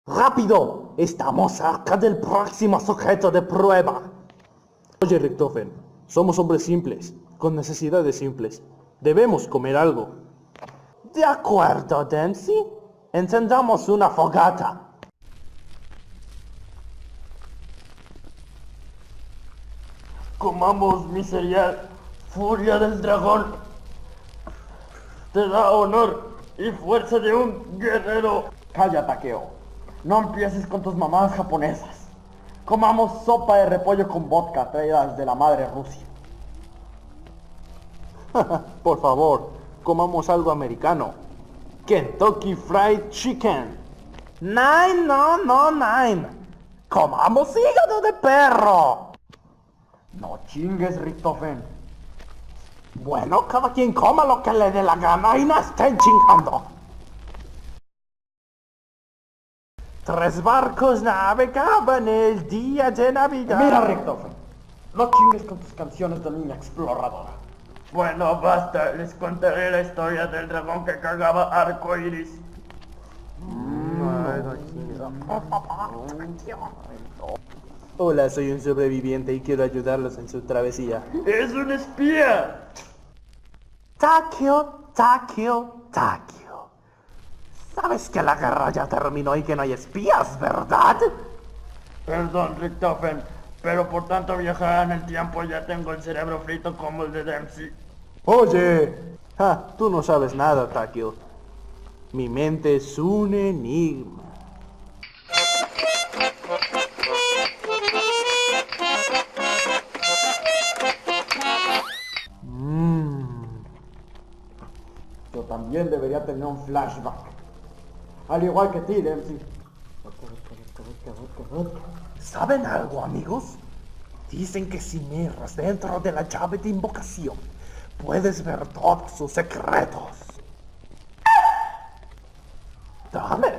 ¡Rápido! Estamos cerca del próximo sujeto de prueba. Oye, Richtofen, somos hombres simples, con necesidades simples. Debemos comer algo. De acuerdo, Dempsey. Encendamos una fogata. Comamos mi cereal, furia del dragón. Te da honor y fuerza de un guerrero. Calla, Takeo. No empieces con tus mamadas japonesas. Comamos sopa de repollo con vodka traída desde la madre Rusia. Por favor, comamos algo americano. Kentucky Fried Chicken. Nine. Comamos hígado de perro. No chingues, Richtofen. Bueno, cada quien coma lo que le dé la gana y no estén chingando. 3 barcos navegaban el día de Navidad. Mira, Richtofen. No chingues con tus canciones de niña exploradora. Bueno, basta, les contaré la historia del dragón que cargaba arco iris. Hola, soy un sobreviviente y quiero ayudarlos en su travesía. ¡Es un espía! Takeo. Sabes que la guerra ya terminó y que no hay espías, ¿verdad? Perdón, Richtofen, pero por tanto viajar en el tiempo ya tengo el cerebro frito como el de Dempsey. Oye, tú no sabes nada, Takeo. Mi mente es un enigma. Yo también debería tener un flashback. Al igual que ti, Dempsey. ¿Saben algo, amigos? Dicen que si miras dentro de la llave de invocación, puedes ver todos sus secretos. Dame